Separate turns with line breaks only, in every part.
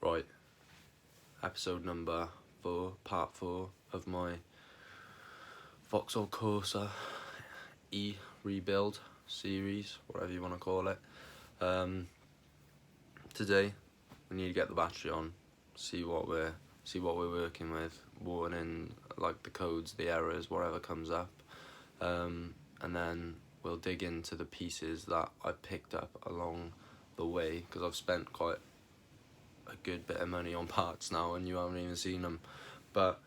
Right, episode number 4, part 4 of my Vauxhall Corsa E rebuild series, whatever you want to call it. Today we need to get the battery on, see what we're working with, warning like the codes, the errors, whatever comes up, and then we'll dig into the pieces that I picked up along the way, because I've spent quite a good bit of money on parts now and you haven't even seen them, but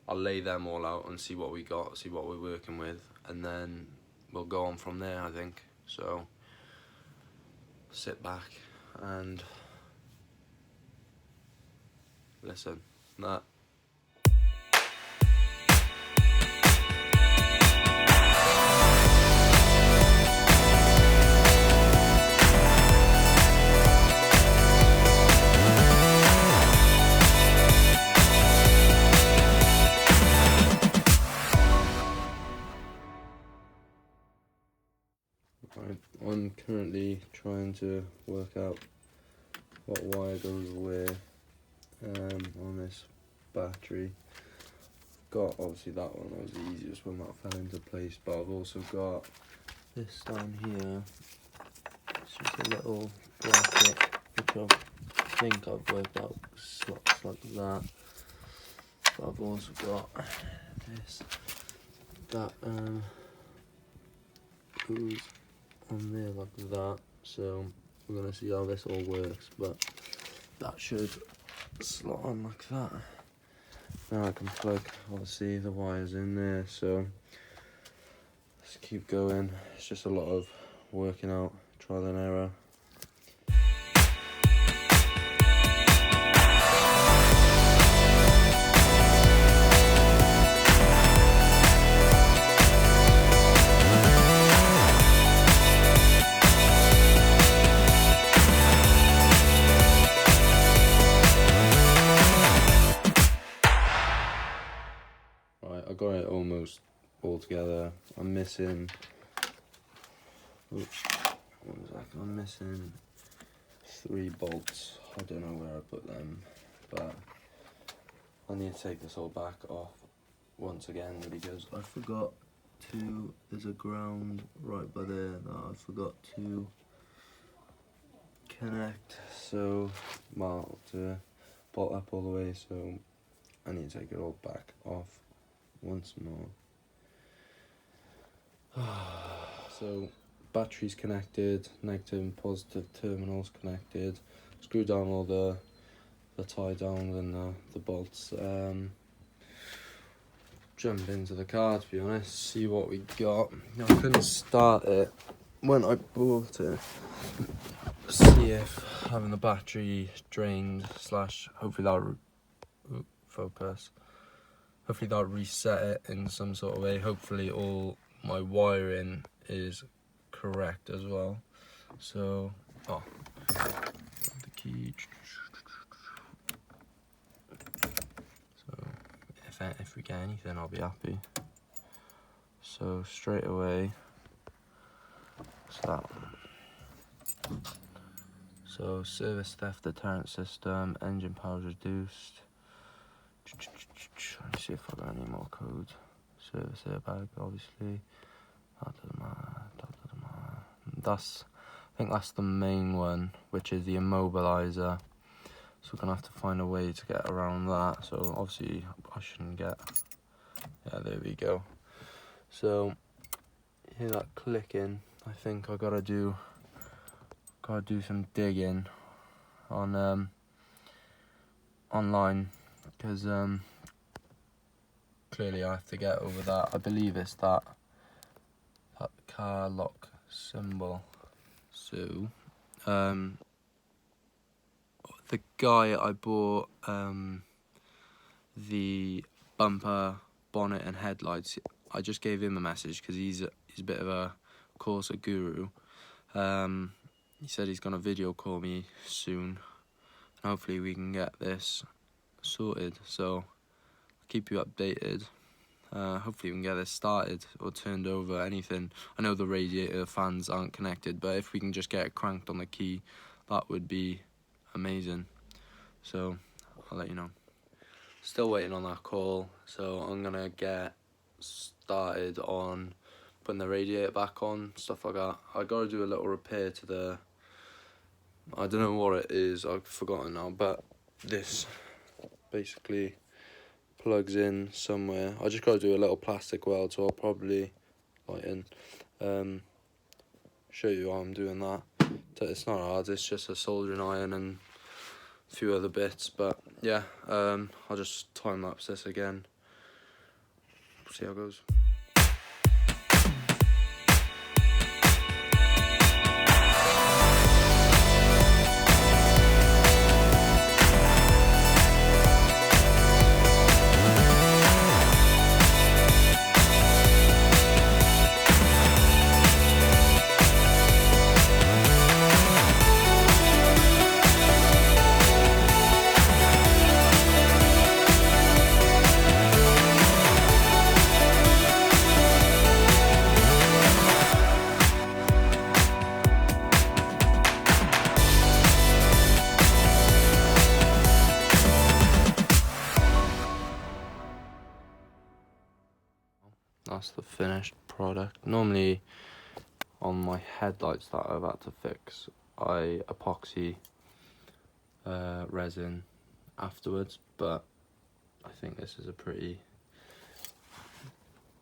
I'll lay them all out and see what we got, see what we're working with, and then we'll go on from there, I think. So sit back and listen. That I'm currently trying to work out what wire goes where on this battery. Got obviously that one, that was the easiest one, that fell into place, but I've also got this down here. It's just a little bracket which I think I've worked out slots like that, but I've also got this that goes on there like that, so we're gonna see how this all works, but that should slot on like that. Now I can plug obviously the wires in there, so let's keep going. It's just a lot of working out, trial and error. I got it almost all together. I'm missing, I'm missing 3 bolts. I don't know where I put them, but I need to take this all back off once again because I forgot to, there's a ground right by there that I forgot to connect, so, well, to bolt up all the way, so I need to take it all back off once more. So batteries connected, negative and positive terminals connected, screw down all the tie downs and the bolts. Jump into the car, to be honest, see what we got. Now, I couldn't start it when I bought it, see if having the battery drained slash hopefully that'll focus. Hopefully that'll reset it in some sort of way. Hopefully all my wiring is correct as well. So, the key. So, if we get anything, I'll be happy. So straight away, it's that one. So service theft deterrent system, engine power reduced. Let me see if I got any more codes. Service airbag, obviously. That doesn't matter. I think that's the main one, which is the immobilizer. So we're gonna have to find a way to get around that. So obviously I shouldn't get. Yeah, there we go. So hear that clicking? I think I gotta do some digging on online, because clearly I have to get over that. I believe it's that car lock symbol. So the guy I bought the bumper, bonnet and headlights, I just gave him a message because he's a bit of a Corsa guru. He said he's gonna video call me soon, and hopefully we can get this sorted. So I'll keep you updated. Hopefully we can get this started or turned over, anything. I know the radiator fans aren't connected, but if we can just get it cranked on the key, that would be amazing. so I'll let you know. Still waiting on that call, so I'm gonna get started on putting the radiator back on, stuff like that. I gotta do a little repair to the, I don't know what it is, I've forgotten now, but this basically plugs in somewhere. I just gotta do a little plastic weld, so I'll probably show you how I'm doing that. It's not hard, it's just a soldering iron and a few other bits, but yeah, I'll just time lapse this again, see how it goes. That's the finished product. Normally on my headlights that I've had to fix, I epoxy resin afterwards, but I think this is a pretty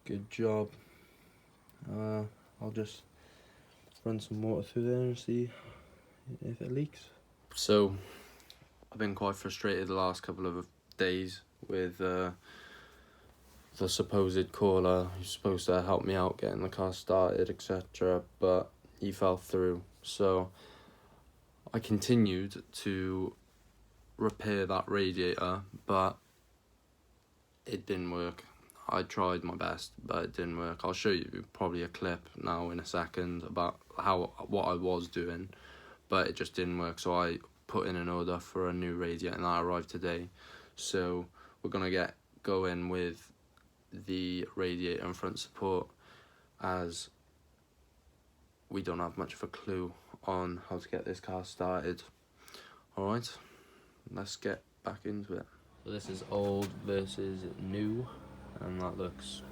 good job. I'll just run some water through there and see if it leaks. So I've been quite frustrated the last couple of days with the supposed caller who's supposed to help me out getting the car started, etc., but he fell through. So I continued to repair that radiator, but it didn't work. I tried my best, but it didn't work. I'll show you probably a clip now in a second about what I was doing, but it just didn't work. So I put in an order for a new radiator and that arrived today. So we're gonna go in with the radiator and front support, as we don't have much of a clue on how to get this car started. Alright, let's get back into it. So this is old versus new, and that looks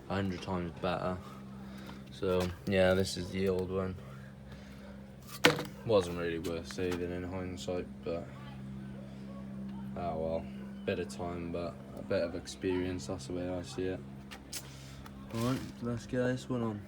100 times better. So yeah, this is the old one. Wasn't really worth saving in hindsight, but oh well, bit of time but a bit of experience, that's the way I see it. Alright, let's get this one on.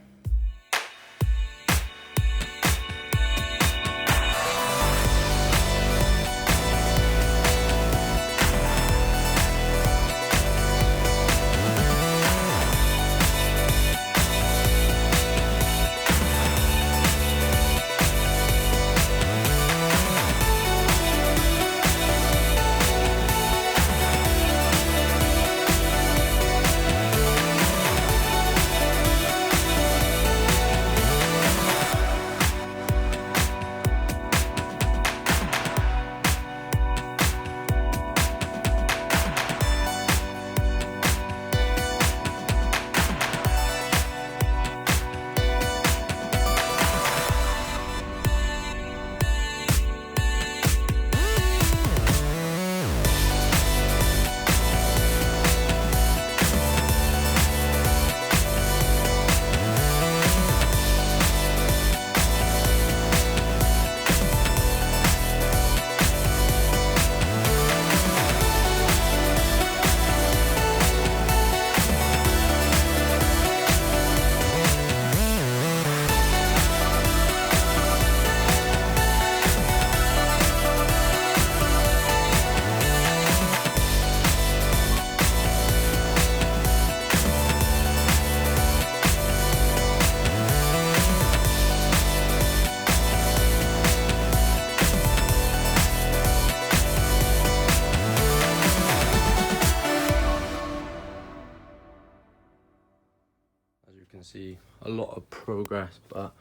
Can see a lot of progress, but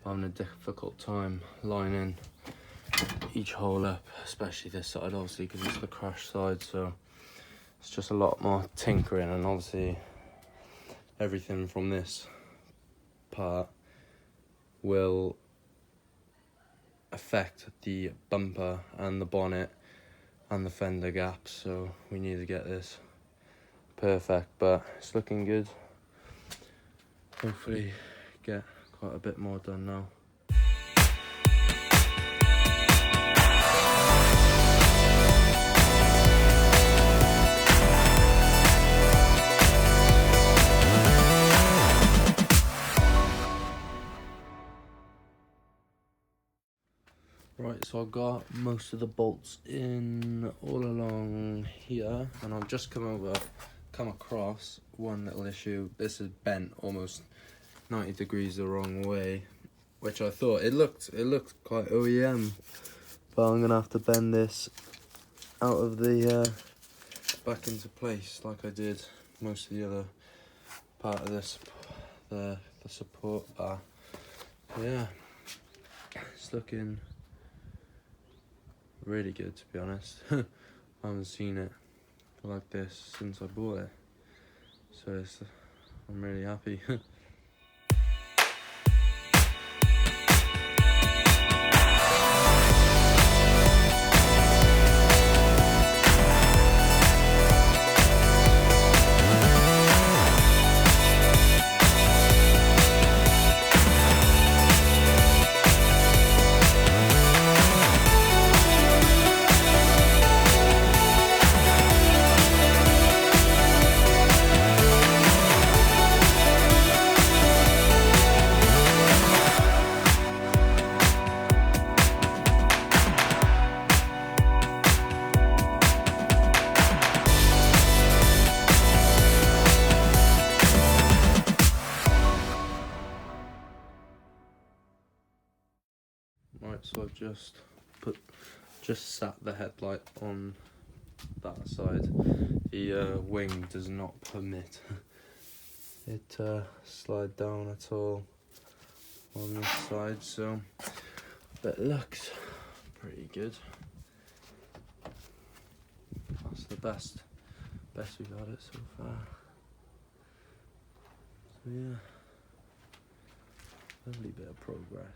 I'm having a difficult time lining each hole up, especially this side obviously because it's the crash side, so it's just a lot more tinkering, and obviously everything from this part will affect the bumper and the bonnet and the fender gaps, so we need to get this perfect, but it's looking good. Hopefully get quite a bit more done now. Right, so I've got most of the bolts in all along here, and I've just come across one little issue. This is bent almost 90 degrees the wrong way, which I thought it looked quite OEM, but I'm gonna have to bend this out of the back into place like I did most of the other part of this, the support bar. Yeah, it's looking really good, to be honest. I haven't seen it like this since I bought it, so I'm really happy. Right, so I've just sat the headlight on that side. The wing does not permit it slide down at all on this side, so but it looks pretty good. That's the best we got it so far. So yeah, lovely bit of progress.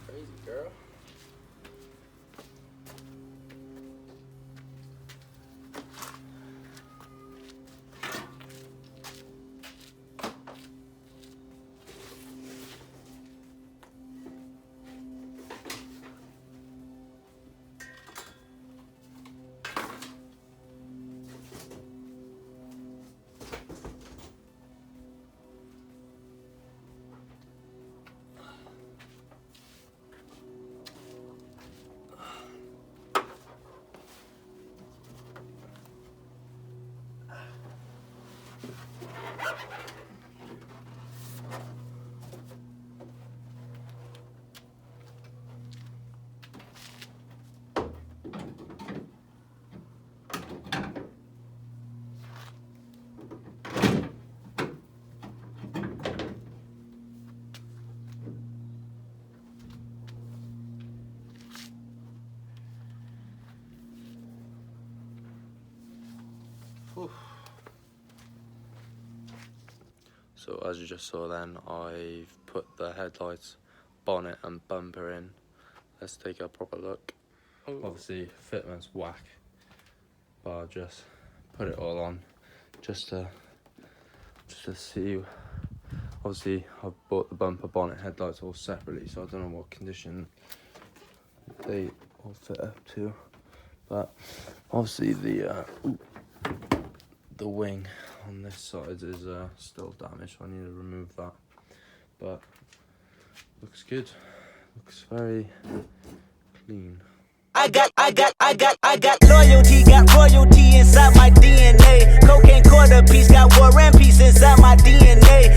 Crazy girl. So as you just saw then, I've put the headlights, bonnet and bumper in. Let's take a proper look. Obviously fitment's whack, but I'll just put it all on just to see. Obviously I've bought the bumper, bonnet, headlights all separately, so I don't know what condition they all fit up to. But obviously the wing on this side is still damaged, so I need to remove that. But looks good. Looks very clean.
I got loyalty, got royalty inside my DNA. Cocaine quarter piece, got war and peace inside my DNA.